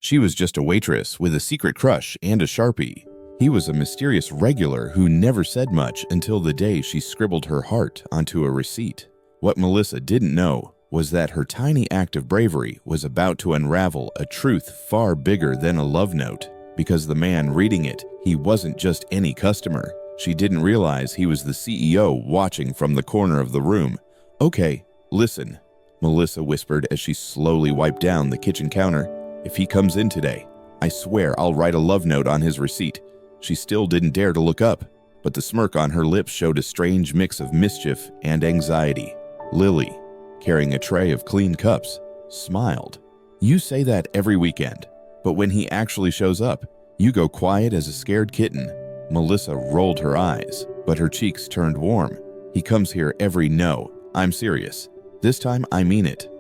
She was just a waitress with a secret crush and a Sharpie. He was a mysterious regular who never said much until the day she scribbled her heart onto a receipt. What Melissa didn't know was that her tiny act of bravery was about to unravel a truth far bigger than a love note. Because the man reading it, he wasn't just any customer. She didn't realize he was the CEO watching from the corner of the room. "Okay, listen," Melissa whispered as she slowly wiped down the kitchen counter. "If he comes in today, I swear I'll write a love note on his receipt." She still didn't dare to look up, but the smirk on her lips showed a strange mix of mischief and anxiety. Lily, carrying a tray of clean cups, smiled. "You say that every weekend, but when he actually shows up, you go quiet as a scared kitten." Melissa rolled her eyes, but her cheeks turned warm. "He comes here every No, I'm serious. This time I mean it.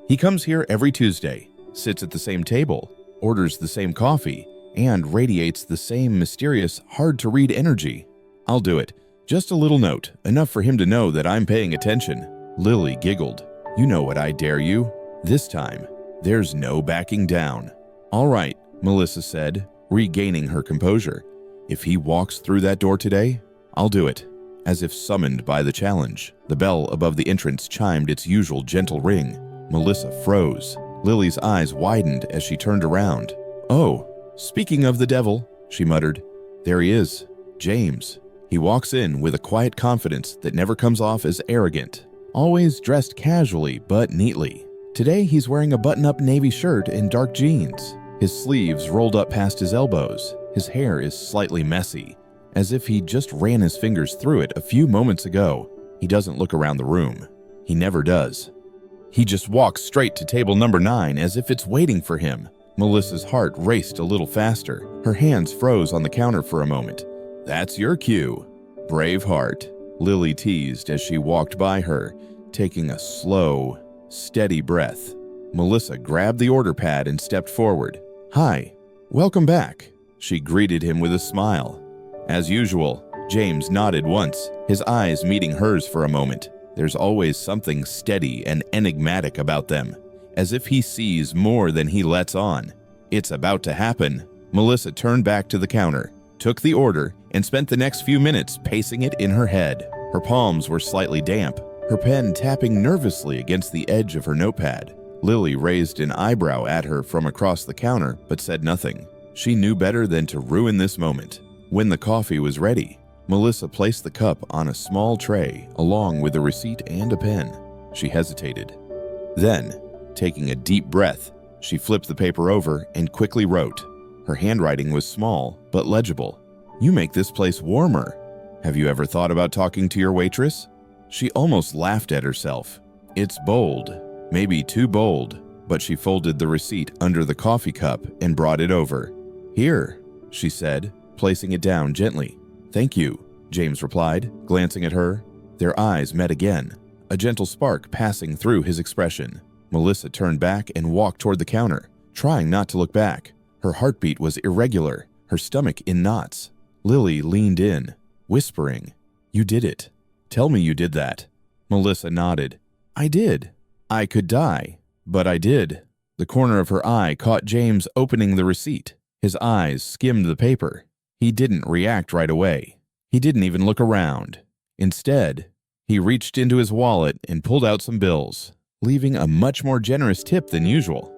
He comes here every Tuesday, sits at the same table, orders the same coffee, and radiates the same mysterious, hard-to-read energy. I'll do it. Just a little note, enough for him to know that I'm paying attention." Lily giggled. "You know what, I dare you. This time, there's no backing down." "All right," Melissa said, regaining her composure. "If he walks through that door today, I'll do it." As if summoned by the challenge, the bell above the entrance chimed its usual gentle ring. Melissa froze. Lily's eyes widened as she turned around. "Oh, speaking of the devil," she muttered, "there he is, James." He walks in with a quiet confidence that never comes off as arrogant. Always dressed casually but neatly. Today he's wearing a button-up navy shirt and dark jeans. His sleeves rolled up past his elbows. His hair is slightly messy, as if he just ran his fingers through it a few moments ago. He doesn't look around the room. He never does. He just walks straight to table number 9 as if it's waiting for him. Melissa's heart raced a little faster. Her hands froze on the counter for a moment. "That's your cue, brave heart," Lily teased as she walked by her, taking a slow, steady breath. Melissa grabbed the order pad and stepped forward. "Hi, welcome back," she greeted him with a smile. As usual, James nodded once, his eyes meeting hers for a moment. There's always something steady and enigmatic about them, as if he sees more than he lets on. It's about to happen. Melissa turned back to the counter, took the order, and spent the next few minutes pacing it in her head. Her palms were slightly damp, her pen tapping nervously against the edge of her notepad. Lily raised an eyebrow at her from across the counter, but said nothing. She knew better than to ruin this moment. When the coffee was ready, Melissa placed the cup on a small tray along with a receipt and a pen. She hesitated. Then, taking a deep breath, she flipped the paper over and quickly wrote. Her handwriting was small but legible. "You make this place warmer. Have you ever thought about talking to your waitress?" She almost laughed at herself. It's bold, maybe too bold, but she folded the receipt under the coffee cup and brought it over. "Here," she said, placing it down gently. "Thank you," James replied, glancing at her. Their eyes met again, a gentle spark passing through his expression. Melissa turned back and walked toward the counter, trying not to look back. Her heartbeat was irregular, her stomach in knots. Lily leaned in, whispering, "You did it. Tell me you did that." Melissa nodded. "I did. I could die, but I did." The corner of her eye caught James opening the receipt. His eyes skimmed the paper. He didn't react right away. He didn't even look around. Instead, he reached into his wallet and pulled out some bills, leaving a much more generous tip than usual.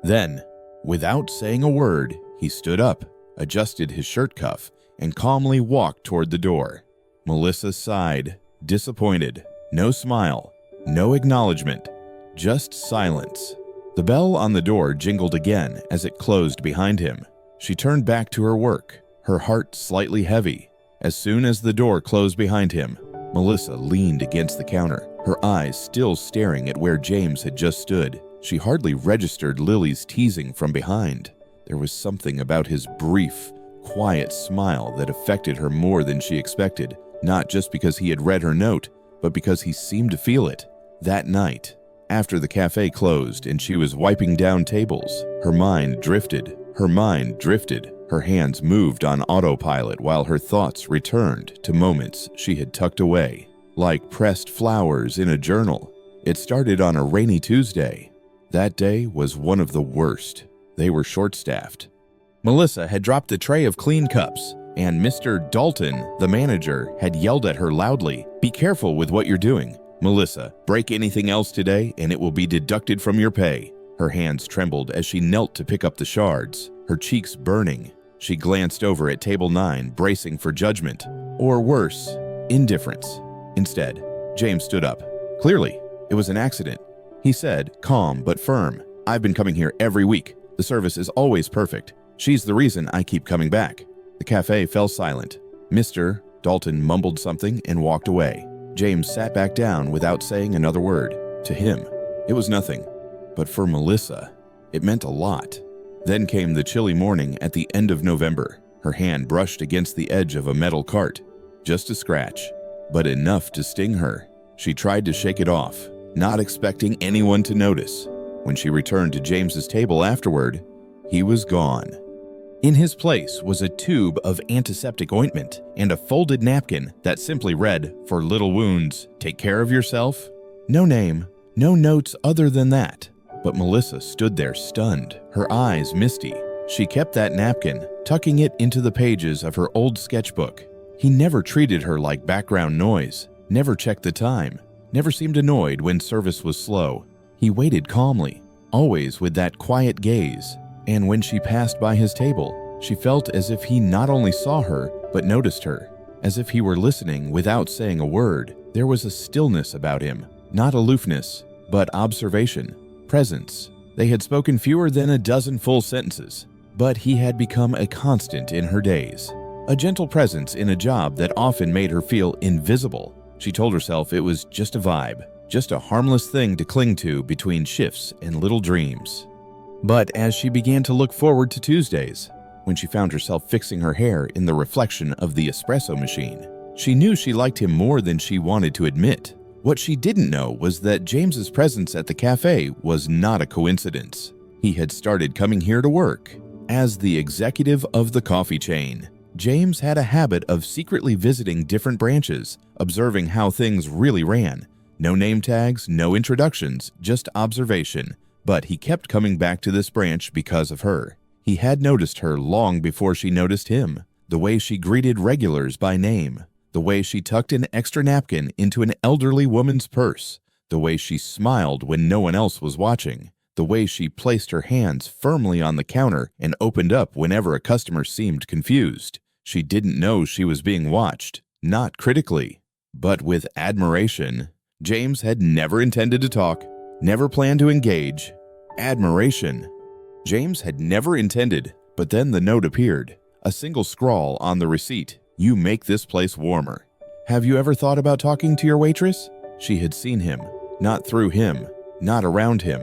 Then, without saying a word, he stood up, adjusted his shirt cuff, and calmly walked toward the door. Melissa sighed, disappointed. No smile, no acknowledgement, just silence. The bell on the door jingled again as it closed behind him. She turned back to her work, her heart slightly heavy. As soon as the door closed behind him, Melissa leaned against the counter, her eyes still staring at where James had just stood. She hardly registered Lily's teasing from behind. There was something about his brief, quiet smile that affected her more than she expected, not just because he had read her note, but because he seemed to feel it. That night, after the cafe closed and she was wiping down tables, her mind drifted. Her hands moved on autopilot while her thoughts returned to moments she had tucked away, like pressed flowers in a journal. It started on a rainy Tuesday. That day was one of the worst. They were short-staffed. Melissa had dropped a tray of clean cups, and Mr. Dalton, the manager, had yelled at her loudly, "Be careful with what you're doing. Melissa, break anything else today and it will be deducted from your pay." Her hands trembled as she knelt to pick up the shards, her cheeks burning. She glanced over at table 9, bracing for judgment, or worse, indifference. Instead, James stood up. Clearly, it was an accident. He said, calm but firm, "I've been coming here every week. The service is always perfect. She's the reason I keep coming back." The cafe fell silent. Mr. Dalton mumbled something and walked away. James sat back down without saying another word. To him, it was nothing. But for Melissa, it meant a lot. Then came the chilly morning at the end of November. Her hand brushed against the edge of a metal cart. Just a scratch, but enough to sting her. She tried to shake it off, not expecting anyone to notice. When she returned to James's table afterward, he was gone. In his place was a tube of antiseptic ointment and a folded napkin that simply read, "For little wounds, take care of yourself." No name, no notes other than that. But Melissa stood there stunned, her eyes misty. She kept that napkin, tucking it into the pages of her old sketchbook. He never treated her like background noise, never checked the time, never seemed annoyed when service was slow. He waited calmly, always with that quiet gaze. And when she passed by his table, she felt as if he not only saw her, but noticed her, as if he were listening without saying a word. There was a stillness about him, not aloofness, but observation, presence. They had spoken fewer than a dozen full sentences, but he had become a constant in her days. A gentle presence in a job that often made her feel invisible. She told herself it was just a vibe, just a harmless thing to cling to between shifts and little dreams. But as she began to look forward to Tuesdays, when she found herself fixing her hair in the reflection of the espresso machine, she knew she liked him more than she wanted to admit. What she didn't know was that James's presence at the cafe was not a coincidence. He had started coming here to work. As the executive of the coffee chain, James had a habit of secretly visiting different branches, observing how things really ran. No name tags, no introductions, just observation. But he kept coming back to this branch because of her. He had noticed her long before she noticed him. The way she greeted regulars by name. The way she tucked an extra napkin into an elderly woman's purse. The way she smiled when no one else was watching. The way she placed her hands firmly on the counter and opened up whenever a customer seemed confused. She didn't know she was being watched, not critically, but with admiration. James had never intended to talk, never planned to engage. Admiration. James had never intended, but then the note appeared. A single scrawl on the receipt. "You make this place warmer. Have you ever thought about talking to your waitress?" She had seen him, not through him, not around him.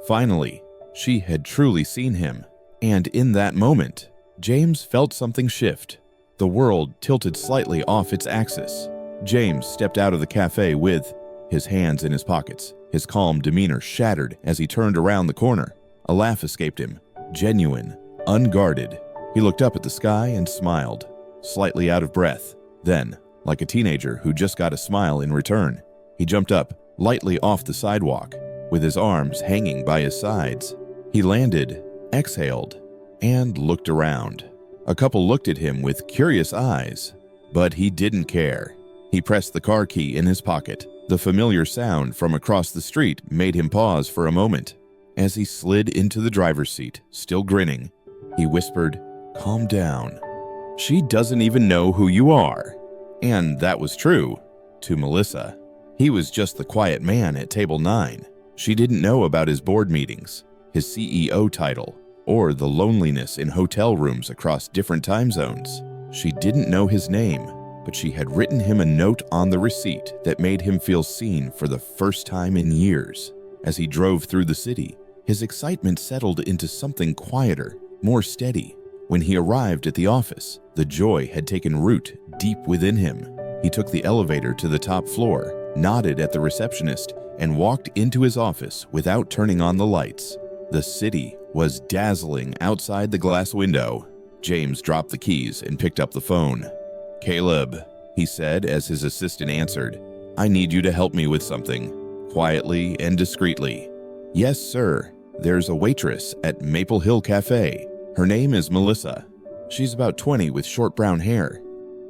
Finally, she had truly seen him. And in that moment, James felt something shift. The world tilted slightly off its axis. James stepped out of the cafe with his hands in his pockets, his calm demeanor shattered as he turned around the corner. A laugh escaped him, genuine, unguarded. He looked up at the sky and smiled, slightly out of breath. Then, like a teenager who just got a smile in return, he jumped up, lightly off the sidewalk, with his arms hanging by his sides. He landed, exhaled, and looked around. A couple looked at him with curious eyes, but he didn't care. He pressed the car key in his pocket. The familiar sound from across the street made him pause for a moment. As he slid into the driver's seat, still grinning, he whispered, "Calm down. She doesn't even know who you are." And that was true to Melissa. He was just the quiet man at table 9. She didn't know about his board meetings, his CEO title, or the loneliness in hotel rooms across different time zones. She didn't know his name, but she had written him a note on the receipt that made him feel seen for the first time in years. As he drove through the city, his excitement settled into something quieter, more steady. When he arrived at the office, the joy had taken root deep within him. He took the elevator to the top floor, nodded at the receptionist, and walked into his office without turning on the lights. The city was dazzling outside the glass window. James dropped the keys and picked up the phone. "Caleb," he said as his assistant answered, "I need you to help me with something," quietly and discreetly. "Yes, sir." There's a waitress at Maple Hill Cafe. Her name is Melissa. She's about 20 with short brown hair.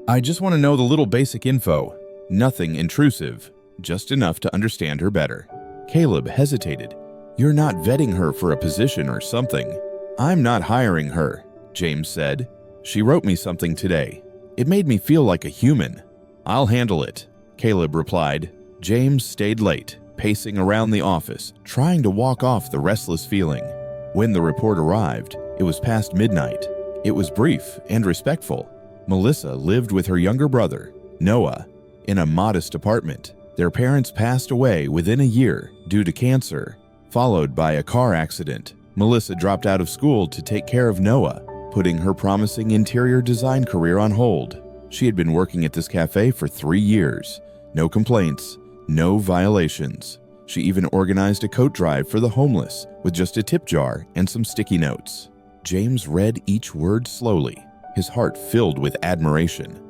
I just want to know the little basic info. Nothing intrusive, just enough to understand her better. Caleb hesitated. You're not vetting her for a position or something. I'm not hiring her, James said. She wrote me something today. It made me feel like a human. I'll handle it, Caleb replied. James stayed late, pacing around the office, trying to walk off the restless feeling. When the report arrived, it was past midnight. It was brief and respectful. Melissa lived with her younger brother, Noah, in a modest apartment. Their parents passed away within a year due to cancer, followed by a car accident. Melissa dropped out of school to take care of Noah, putting her promising interior design career on hold. She had been working at this cafe for 3 years. No complaints, no violations. She even organized a coat drive for the homeless with just a tip jar and some sticky notes. James read each word slowly, his heart filled with admiration.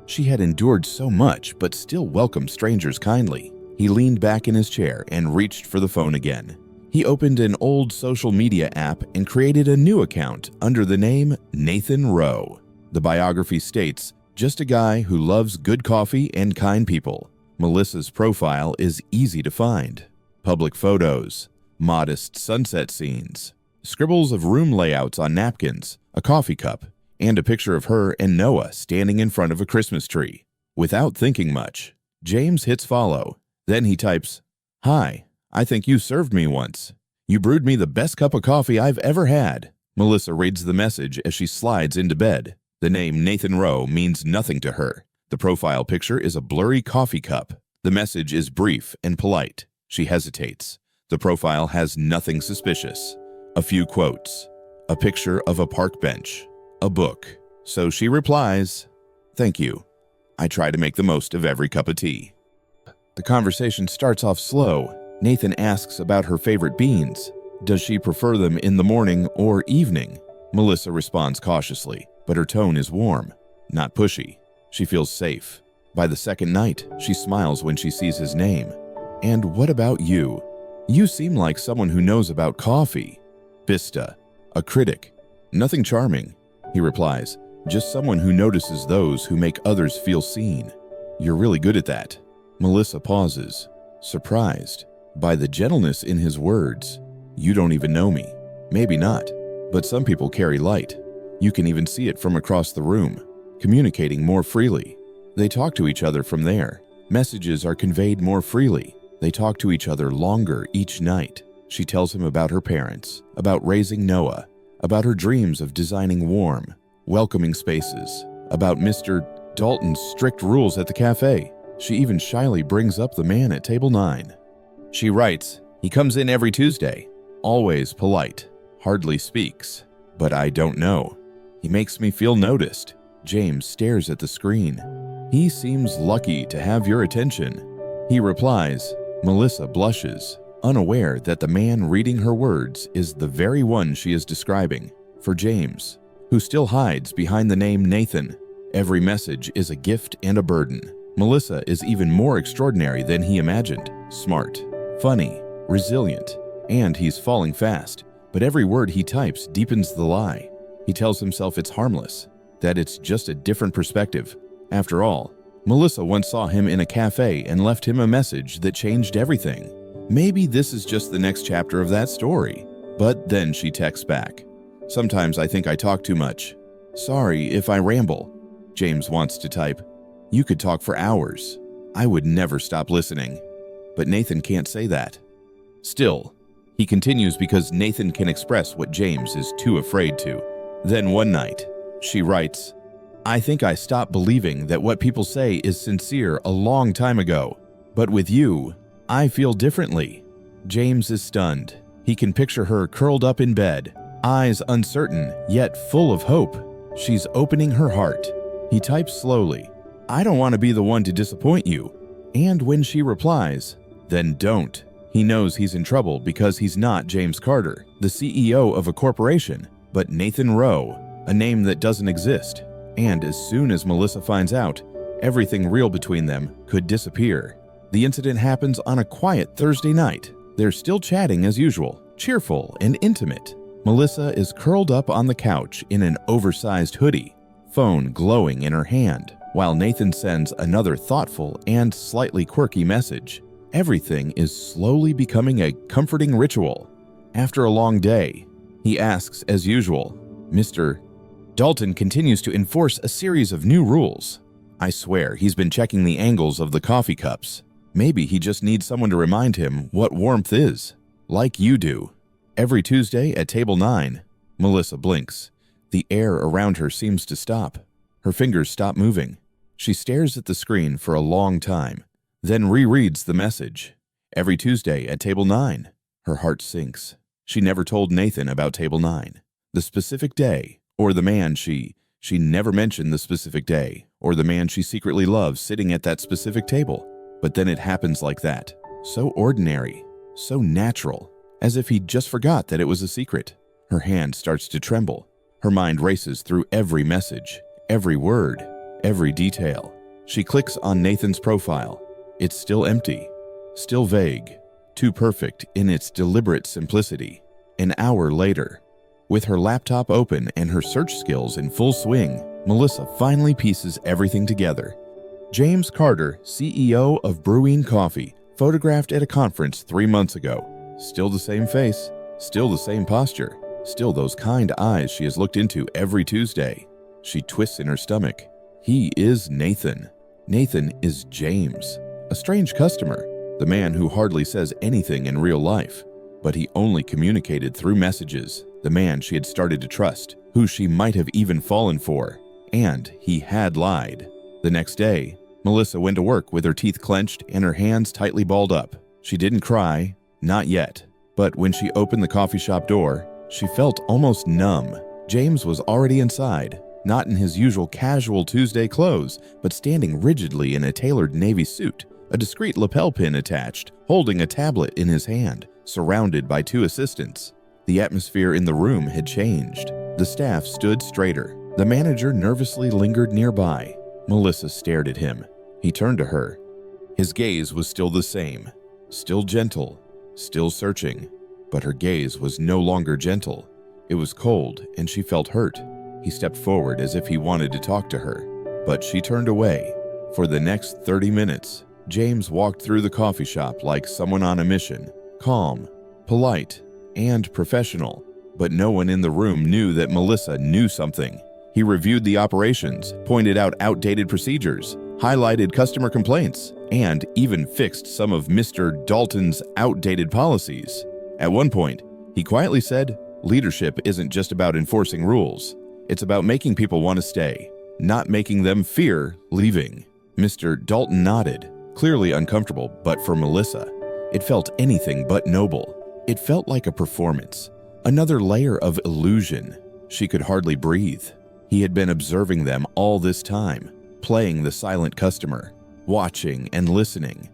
She had endured so much but still welcomed strangers kindly. He leaned back in his chair and reached for the phone again. He opened an old social media app and created a new account under the name Nathan Rowe. The biography states, just a guy who loves good coffee and kind people. Melissa's profile is easy to find. Public photos, modest sunset scenes, scribbles of room layouts on napkins, a coffee cup, and a picture of her and Noah standing in front of a Christmas tree. Without thinking much, James hits follow. Then he types, "Hi, I think you served me once. You brewed me the best cup of coffee I've ever had." Melissa reads the message as she slides into bed. The name Nathan Rowe means nothing to her. The profile picture is a blurry coffee cup. The message is brief and polite. She hesitates. The profile has nothing suspicious. A few quotes. A picture of a park bench. A book. So she replies, "Thank you. I try to make the most of every cup of tea." The conversation starts off slow. Nathan asks about her favorite beans. Does she prefer them in the morning or evening? Melissa responds cautiously, but her tone is warm, not pushy. She feels safe. By the second night, she smiles when she sees his name. "And what about you? You seem like someone who knows about coffee." Bista, a critic. "Nothing charming," he replies. "Just someone who notices those who make others feel seen." "You're really good at that." Melissa pauses, surprised by the gentleness in his words. "You don't even know me." Maybe not, but some people carry light. You can even see it from across the room, communicating more freely. They talk to each other from there. Messages are conveyed more freely. They talk to each other longer each night. She tells him about her parents, about raising Noah, about her dreams of designing warm, welcoming spaces, about Mr. Dalton's strict rules at the cafe. She even shyly brings up the man at table 9. She writes, "He comes in every Tuesday, always polite, hardly speaks, but I don't know. He makes me feel noticed." James stares at the screen. "He seems lucky to have your attention." He replies. Melissa blushes, unaware that the man reading her words is the very one she is describing. For James, who still hides behind the name Nathan, every message is a gift and a burden. Melissa is even more extraordinary than he imagined. Smart, funny, resilient, and he's falling fast. But every word he types deepens the lie. He tells himself it's harmless, that it's just a different perspective. After all, Melissa once saw him in a cafe and left him a message that changed everything. Maybe this is just the next chapter of that story. But then she texts back. "Sometimes I think I talk too much. Sorry if I ramble." James wants to type, "You could talk for hours. I would never stop listening." But Nathan can't say that. Still, he continues because Nathan can express what James is too afraid to. Then one night, she writes, "I think I stopped believing that what people say is sincere a long time ago. But with you, I feel differently." James is stunned. He can picture her curled up in bed, eyes uncertain yet full of hope. She's opening her heart. He types slowly, "I don't want to be the one to disappoint you." And when she replies, "Then don't," he knows he's in trouble because he's not James Carter, the CEO of a corporation, but Nathan Rowe, a name that doesn't exist. And as soon as Melissa finds out, everything real between them could disappear. The incident happens on a quiet Thursday night. They're still chatting as usual, cheerful and intimate. Melissa is curled up on the couch in an oversized hoodie, phone glowing in her hand, while Nathan sends another thoughtful and slightly quirky message. Everything is slowly becoming a comforting ritual. After a long day, he asks as usual, "Mr. Dalton continues to enforce a series of new rules. I swear he's been checking the angles of the coffee cups. Maybe he just needs someone to remind him what warmth is. Like you do. Every Tuesday at table 9. Melissa blinks. The air around her seems to stop. Her fingers stop moving. She stares at the screen for a long time, then rereads the message. Every Tuesday at table 9. Her heart sinks. She never told Nathan about table 9. The specific day, or the man she never mentioned the specific day, or the man she secretly loves sitting at that specific table. But then it happens like that. So ordinary, so natural, as if he just forgot that it was a secret. Her hand starts to tremble. Her mind races through every message, every word, every detail. She clicks on Nathan's profile. It's still empty, still vague, too perfect in its deliberate simplicity. An hour later, with her laptop open and her search skills in full swing, Melissa finally pieces everything together. James Carter, CEO of Brewing Coffee, photographed at a conference 3 months ago. Still the same face, still the same posture, still those kind eyes she has looked into every Tuesday. She twists in her stomach. He is Nathan. Nathan is James, a strange customer, the man who hardly says anything in real life. But he only communicated through messages, the man she had started to trust, who she might have even fallen for. And he had lied. The next day, Melissa went to work with her teeth clenched and her hands tightly balled up. She didn't cry, not yet. But when she opened the coffee shop door, she felt almost numb. James was already inside, not in his usual casual Tuesday clothes, but standing rigidly in a tailored navy suit, a discreet lapel pin attached, holding a tablet in his hand, surrounded by 2 assistants. The atmosphere in the room had changed. The staff stood straighter. The manager nervously lingered nearby. Melissa stared at him. He turned to her. His gaze was still the same, still gentle, still searching, but her gaze was no longer gentle. It was cold, and she felt hurt. He stepped forward as if he wanted to talk to her, but she turned away. For the next 30 minutes, James walked through the coffee shop like someone on a mission, calm, polite, and professional. But no one in the room knew that Melissa knew something. He reviewed the operations, pointed out outdated procedures, highlighted customer complaints, and even fixed some of Mr. Dalton's outdated policies. At one point, he quietly said, "Leadership isn't just about enforcing rules. It's about making people want to stay, not making them fear leaving." Mr. Dalton nodded, clearly uncomfortable, but for Melissa, it felt anything but noble. It felt like a performance, another layer of illusion. She could hardly breathe. He had been observing them all this time, playing the silent customer, watching and listening.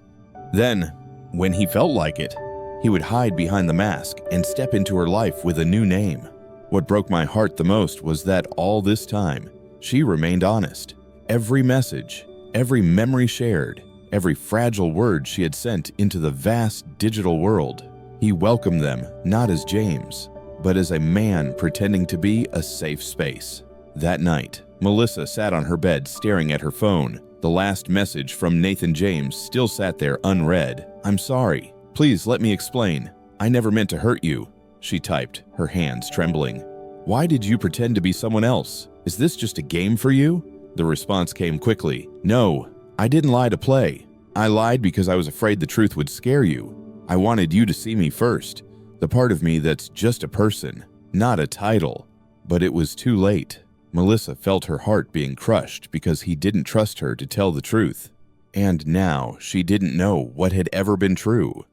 Then, when he felt like it, he would hide behind the mask and step into her life with a new name. What broke my heart the most was that all this time, she remained honest. Every message, every memory shared, every fragile word she had sent into the vast digital world, he welcomed them not as James, but as a man pretending to be a safe space. That night, Melissa sat on her bed staring at her phone. The last message from Nathan James still sat there unread. "I'm sorry. Please let me explain. I never meant to hurt you," she typed, her hands trembling. "Why did you pretend to be someone else? Is this just a game for you?" The response came quickly. "No, I didn't lie to play. I lied because I was afraid the truth would scare you. I wanted you to see me first, the part of me that's just a person, not a title." But it was too late. Melissa felt her heart being crushed because he didn't trust her to tell the truth. And now she didn't know what had ever been true.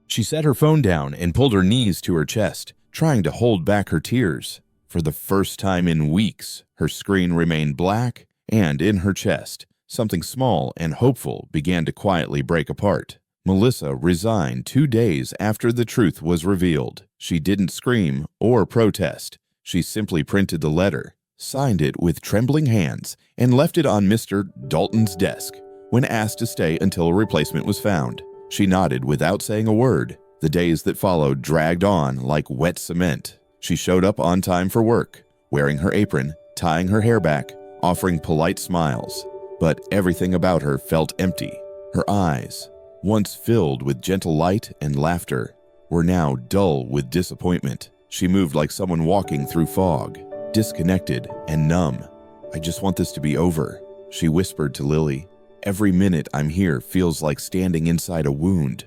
She set her phone down and pulled her knees to her chest, trying to hold back her tears. For the first time in weeks, her screen remained black, and in her chest, something small and hopeful began to quietly break apart. Melissa resigned 2 days after the truth was revealed. She didn't scream or protest. She simply printed the letter, signed it with trembling hands, and left it on Mr. Dalton's desk. When asked to stay until a replacement was found, she nodded without saying a word. The days that followed dragged on like wet cement. She showed up on time for work, wearing her apron, tying her hair back, offering polite smiles. But everything about her felt empty. Her eyes, once filled with gentle light and laughter, were now dull with disappointment. She moved like someone walking through fog, disconnected and numb. "I just want this to be over," she whispered to Lily. "Every minute I'm here feels like standing inside a wound."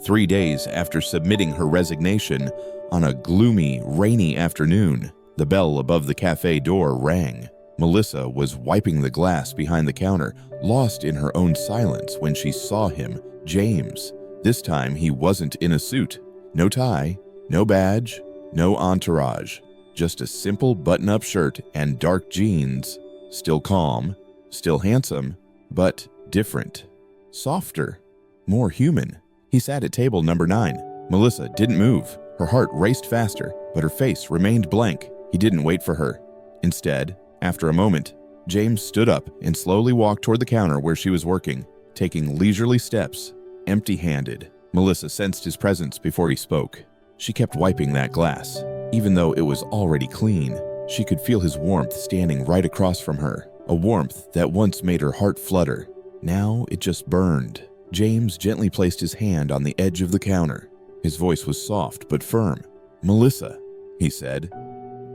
3 days after submitting her resignation, on a gloomy, rainy afternoon, the bell above the cafe door rang. Melissa was wiping the glass behind the counter, lost in her own silence when she saw him, James. This time he wasn't in a suit. No tie, no badge, no entourage. Just a simple button-up shirt and dark jeans. Still calm, still handsome, but different. Softer, more human. He sat at table number 9. Melissa didn't move. Her heart raced faster, but her face remained blank. He didn't wait for her. Instead, after a moment, James stood up and slowly walked toward the counter where she was working, taking leisurely steps, empty-handed. Melissa sensed his presence before he spoke. She kept wiping that glass. Even though it was already clean, she could feel his warmth standing right across from her, a warmth that once made her heart flutter. Now it just burned. James gently placed his hand on the edge of the counter. His voice was soft but firm. "Melissa," he said,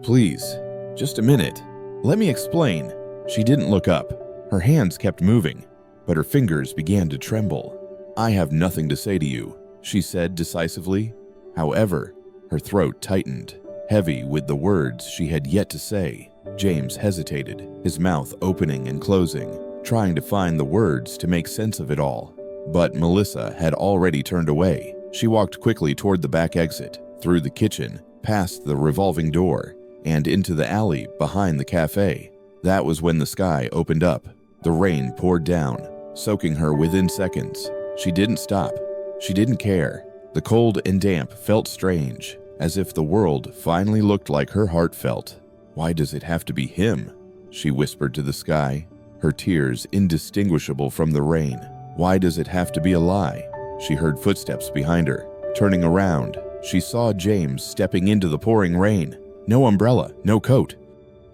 "please, just a minute. Let me explain." She didn't look up. Her hands kept moving, but her fingers began to tremble. "I have nothing to say to you," she said decisively. However, her throat tightened, heavy with the words she had yet to say. James hesitated, his mouth opening and closing, trying to find the words to make sense of it all. But Melissa had already turned away. She walked quickly toward the back exit, through the kitchen, past the revolving door, and into the alley behind the cafe. That was when the sky opened up. The rain poured down, soaking her within seconds. She didn't stop. She didn't care. The cold and damp felt strange, as if the world finally looked like her heart felt. "Why does it have to be him?" she whispered to the sky, her tears indistinguishable from the rain. "Why does it have to be a lie?" She heard footsteps behind her. Turning around, she saw James stepping into the pouring rain. No umbrella, no coat.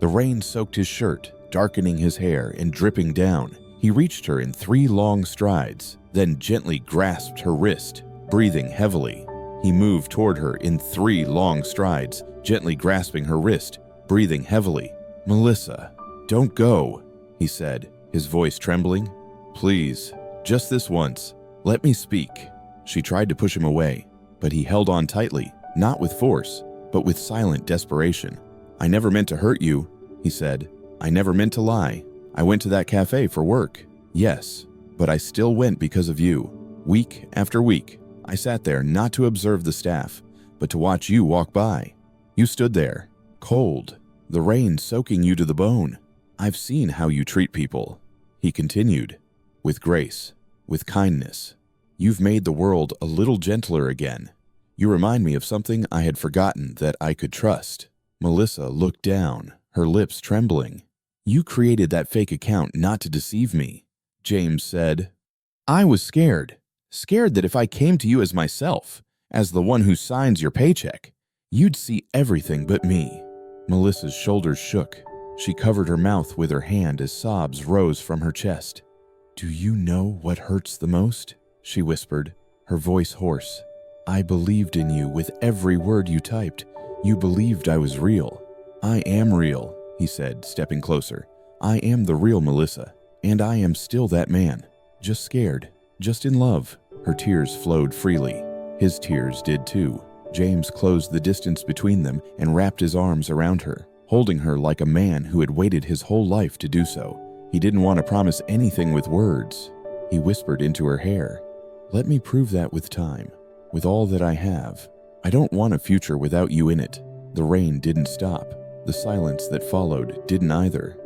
The rain soaked his shirt, darkening his hair and dripping down. He reached her in 3 long strides, then gently grasped her wrist, breathing heavily. He moved toward her in 3 long strides, gently grasping her wrist, breathing heavily. "Melissa, don't go," he said, his voice trembling. "Please, just this once. Let me speak." She tried to push him away, but he held on tightly, not with force, but with silent desperation. "I never meant to hurt you," he said. "I never meant to lie. I went to that cafe for work. Yes, but I still went because of you. Week after week, I sat there not to observe the staff, but to watch you walk by. You stood there, cold, the rain soaking you to the bone. I've seen how you treat people," he continued, "with grace, with kindness. You've made the world a little gentler again. You remind me of something I had forgotten that I could trust." Melissa looked down, her lips trembling. "You created that fake account not to deceive me," James said. "I was scared that if I came to you as myself, as the one who signs your paycheck, you'd see everything but me." Melissa's shoulders shook. She covered her mouth with her hand as sobs rose from her chest. "Do you know what hurts the most?" she whispered, her voice hoarse. "I believed in you with every word you typed. You believed I was real." "I am real," he said, stepping closer. "I am the real Melissa, and I am still that man. Just scared, just in love." Her tears flowed freely. His tears did too. James closed the distance between them and wrapped his arms around her, holding her like a man who had waited his whole life to do so. He didn't want to promise anything with words. He whispered into her hair, "Let me prove that with time, with all that I have. I don't want a future without you in it." The rain didn't stop. The silence that followed didn't either.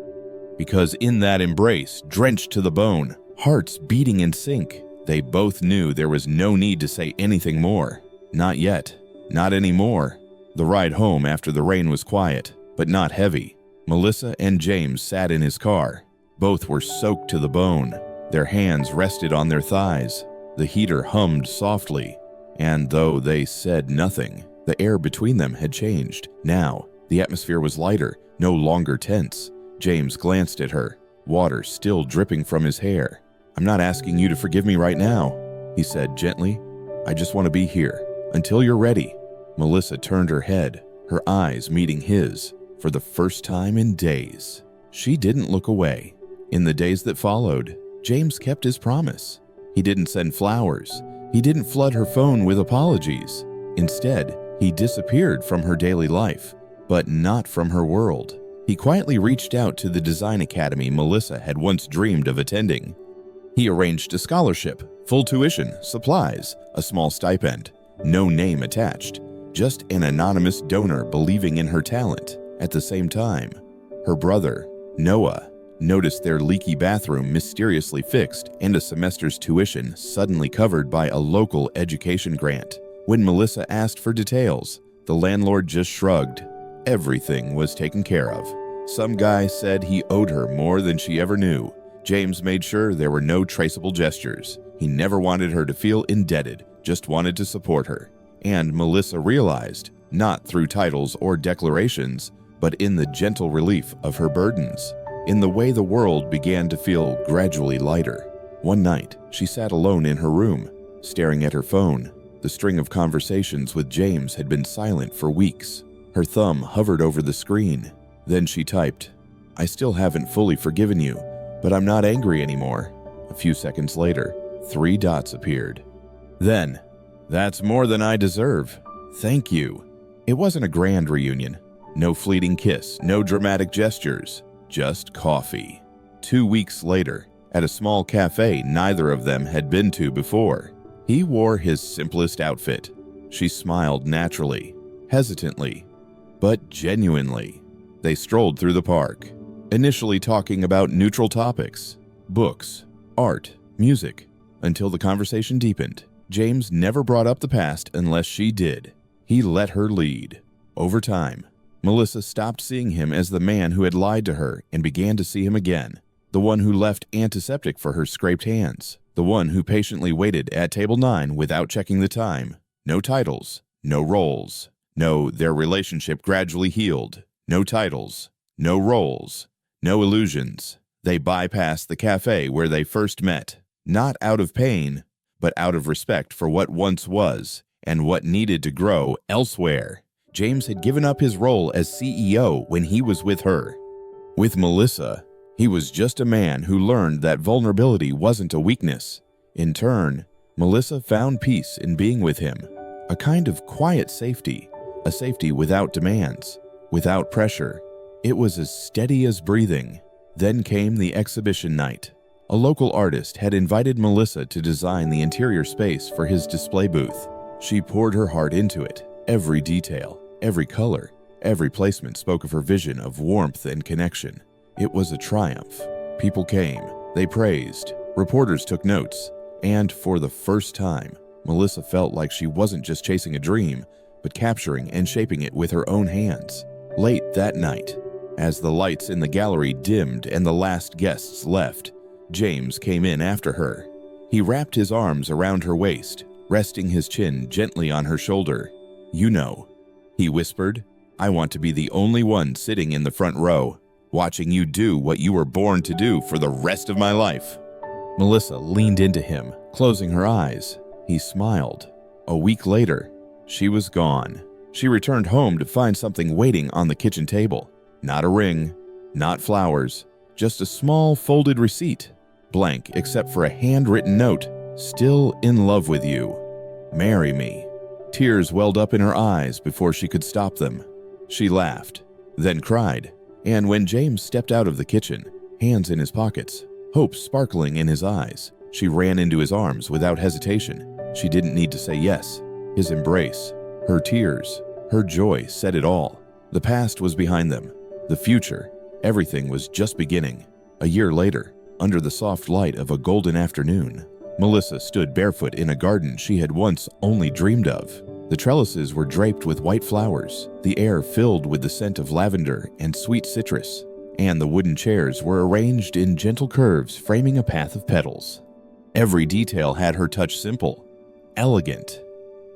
Because in that embrace, drenched to the bone, hearts beating in sync, they both knew there was no need to say anything more. Not yet. Not anymore. The ride home after the rain was quiet, but not heavy. Melissa and James sat in his car. Both were soaked to the bone. Their hands rested on their thighs. The heater hummed softly. And though they said nothing, the air between them had changed. Now, the atmosphere was lighter, no longer tense. James glanced at her, water still dripping from his hair. "I'm not asking you to forgive me right now," he said gently. "I just want to be here, until you're ready." Melissa turned her head, her eyes meeting his, for the first time in days. She didn't look away. In the days that followed, James kept his promise. He didn't send flowers. He didn't flood her phone with apologies. Instead, he disappeared from her daily life, but not from her world. He quietly reached out to the design academy Melissa had once dreamed of attending. He arranged a scholarship, full tuition, supplies, a small stipend. No name attached, just an anonymous donor believing in her talent. At the same time, her brother, Noah, noticed their leaky bathroom mysteriously fixed and a semester's tuition suddenly covered by a local education grant. When Melissa asked for details, the landlord just shrugged. Everything was taken care of. Some guy said he owed her more than she ever knew. James made sure there were no traceable gestures. He never wanted her to feel indebted, just wanted to support her. And Melissa realized, not through titles or declarations, but in the gentle relief of her burdens, in the way the world began to feel gradually lighter. One night, she sat alone in her room, staring at her phone. The string of conversations with James had been silent for weeks. Her thumb hovered over the screen. Then she typed, "I still haven't fully forgiven you, but I'm not angry anymore." A few seconds later, 3 dots appeared. Then, "That's more than I deserve. Thank you." It wasn't a grand reunion. No fleeting kiss, no dramatic gestures, just coffee. 2 weeks later, at a small cafe neither of them had been to before, he wore his simplest outfit. She smiled naturally, hesitantly, but genuinely. They strolled through the park, initially talking about neutral topics, books, art, music, until the conversation deepened. James never brought up the past unless she did. He let her lead. Over time, Melissa stopped seeing him as the man who had lied to her and began to see him again, the one who left antiseptic for her scraped hands, the one who patiently waited at table 9 without checking the time. No titles, no roles. No, their relationship gradually healed. No titles, no roles, no illusions. They bypassed the cafe where they first met, not out of pain, but out of respect for what once was and what needed to grow elsewhere. James had given up his role as CEO when he was with her. With Melissa, he was just a man who learned that vulnerability wasn't a weakness. In turn, Melissa found peace in being with him, a kind of quiet safety, a safety without demands, without pressure. It was as steady as breathing. Then came the exhibition night. A local artist had invited Melissa to design the interior space for his display booth. She poured her heart into it. Every detail, every color, every placement spoke of her vision of warmth and connection. It was a triumph. People came, they praised, reporters took notes, and for the first time, Melissa felt like she wasn't just chasing a dream, but capturing and shaping it with her own hands. Late that night, as the lights in the gallery dimmed and the last guests left, James came in after her. He wrapped his arms around her waist, resting his chin gently on her shoulder. "You know," he whispered, "I want to be the only one sitting in the front row, watching you do what you were born to do for the rest of my life." Melissa leaned into him, closing her eyes. He smiled. A week later, she was gone. She returned home to find something waiting on the kitchen table. Not a ring, not flowers, just a small folded receipt, blank except for a handwritten note. "Still in love with you. Marry me." Tears welled up in her eyes before she could stop them. She laughed, then cried, and when James stepped out of the kitchen, hands in his pockets, hope sparkling in his eyes, she ran into his arms without hesitation. She didn't need to say yes. His embrace, her tears, her joy said it all. The past was behind them. The future, everything was just beginning. A year later, under the soft light of a golden afternoon, Melissa stood barefoot in a garden she had once only dreamed of. The trellises were draped with white flowers, the air filled with the scent of lavender and sweet citrus, and the wooden chairs were arranged in gentle curves framing a path of petals. Every detail had her touch simple, elegant.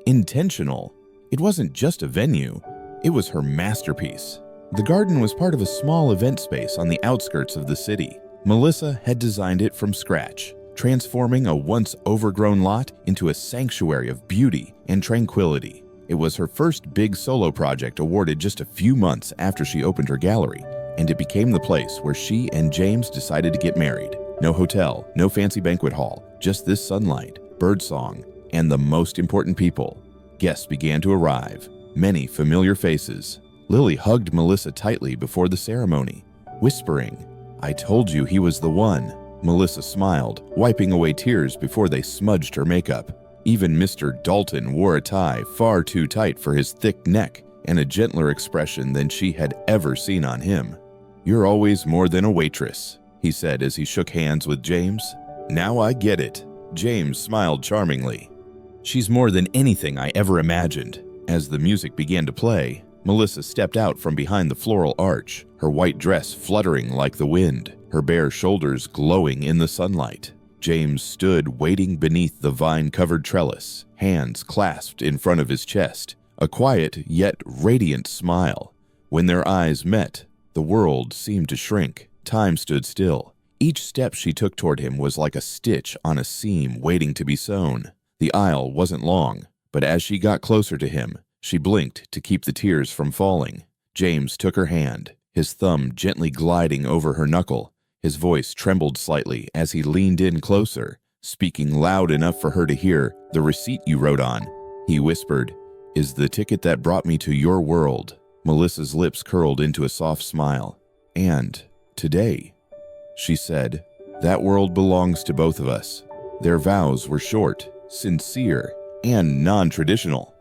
intentional. It wasn't just a venue, it was her masterpiece. The garden was part of a small event space on the outskirts of the city. Melissa had designed it from scratch, transforming a once overgrown lot into a sanctuary of beauty and tranquility. It was her first big solo project, awarded just a few months after she opened her gallery, and it became the place where she and James decided to get married. No hotel, no fancy banquet hall, just this sunlight, birdsong, and the most important people. Guests began to arrive, many familiar faces. Lily hugged Melissa tightly before the ceremony, whispering, "I told you he was the one." Melissa smiled, wiping away tears before they smudged her makeup. Even Mr. Dalton wore a tie far too tight for his thick neck and a gentler expression than she had ever seen on him. "You're always more than a waitress," he said as he shook hands with James. "Now I get it." James smiled charmingly. "She's more than anything I ever imagined." As the music began to play, Melissa stepped out from behind the floral arch, her white dress fluttering like the wind, her bare shoulders glowing in the sunlight. James stood waiting beneath the vine-covered trellis, hands clasped in front of his chest, a quiet yet radiant smile. When their eyes met, the world seemed to shrink. Time stood still. Each step she took toward him was like a stitch on a seam waiting to be sewn. The aisle wasn't long, but as she got closer to him, she blinked to keep the tears from falling. James took her hand, his thumb gently gliding over her knuckle. His voice trembled slightly as he leaned in closer, speaking loud enough for her to hear. "The receipt you wrote on," he whispered, "is the ticket that brought me to your world." Melissa's lips curled into a soft smile. "And today," she said, "that world belongs to both of us." Their vows were short, sincere, and non-traditional.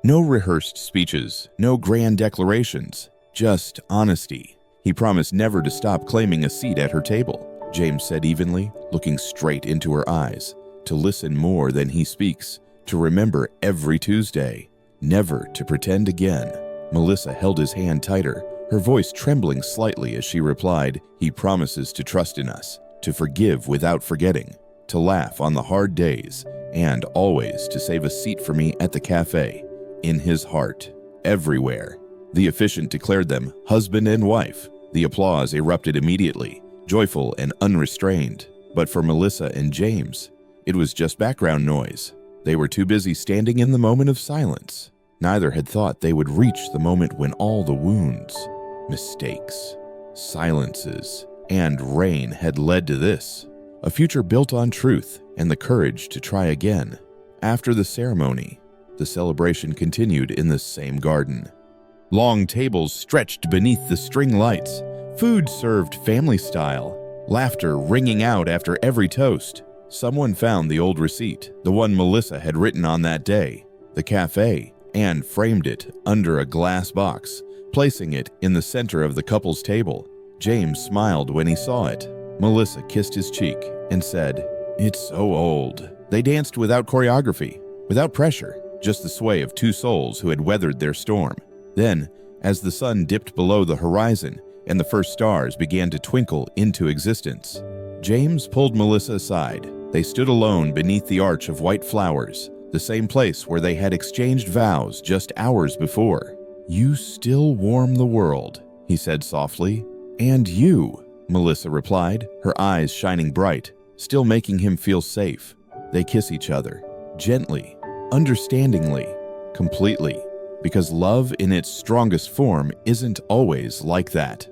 No rehearsed speeches, no grand declarations, just honesty. He promised never to stop claiming a seat at her table, James said evenly, looking straight into her eyes, to listen more than he speaks, to remember every Tuesday, never to pretend again. Melissa held his hand tighter, her voice trembling slightly as she replied, "He promises to trust in us, to forgive without forgetting, to laugh on the hard days, and always to save a seat for me at the cafe, in his heart, everywhere." The officiant declared them husband and wife. The applause erupted immediately, joyful and unrestrained. But for Melissa and James, it was just background noise. They were too busy standing in the moment of silence. Neither had thought they would reach the moment when all the wounds, mistakes, silences, and rain had led to this. A future built on truth and the courage to try again. After the ceremony, the celebration continued in the same garden. Long tables stretched beneath the string lights, food served family style, laughter ringing out after every toast. Someone found the old receipt, the one Melissa had written on that day, the cafe, and framed it under a glass box, placing it in the center of the couple's table. James smiled when he saw it. Melissa kissed his cheek and said, "It's so old." They danced without choreography, without pressure, just the sway of two souls who had weathered their storm. Then, as the sun dipped below the horizon and the first stars began to twinkle into existence, James pulled Melissa aside. They stood alone beneath the arch of white flowers, the same place where they had exchanged vows just hours before. "You still warm the world," he said softly. "And you," Melissa replied, her eyes shining bright, still making him feel safe. They kiss each other, gently, understandingly, completely. Because love in its strongest form isn't always like that.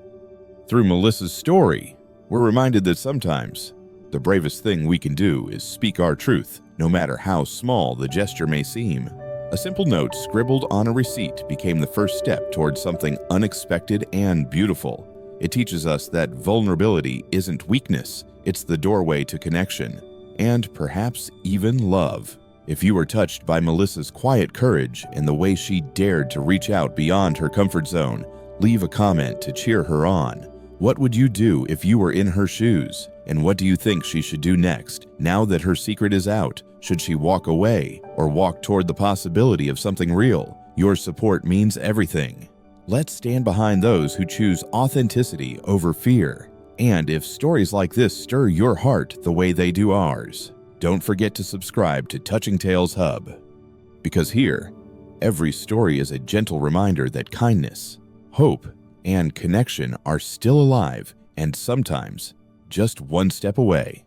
Through Melissa's story, we're reminded that sometimes the bravest thing we can do is speak our truth, no matter how small the gesture may seem. A simple note scribbled on a receipt became the first step towards something unexpected and beautiful. It teaches us that vulnerability isn't weakness, it's the doorway to connection, and perhaps even love. If you were touched by Melissa's quiet courage and the way she dared to reach out beyond her comfort zone, leave a comment to cheer her on. What would you do if you were in her shoes? And what do you think she should do next, now that her secret is out? Should she walk away or walk toward the possibility of something real? Your support means everything. Let's stand behind those who choose authenticity over fear. And if stories like this stir your heart the way they do ours, don't forget to subscribe to Touching Tales Hub. Because here, every story is a gentle reminder that kindness, hope, and connection are still alive and sometimes just one step away.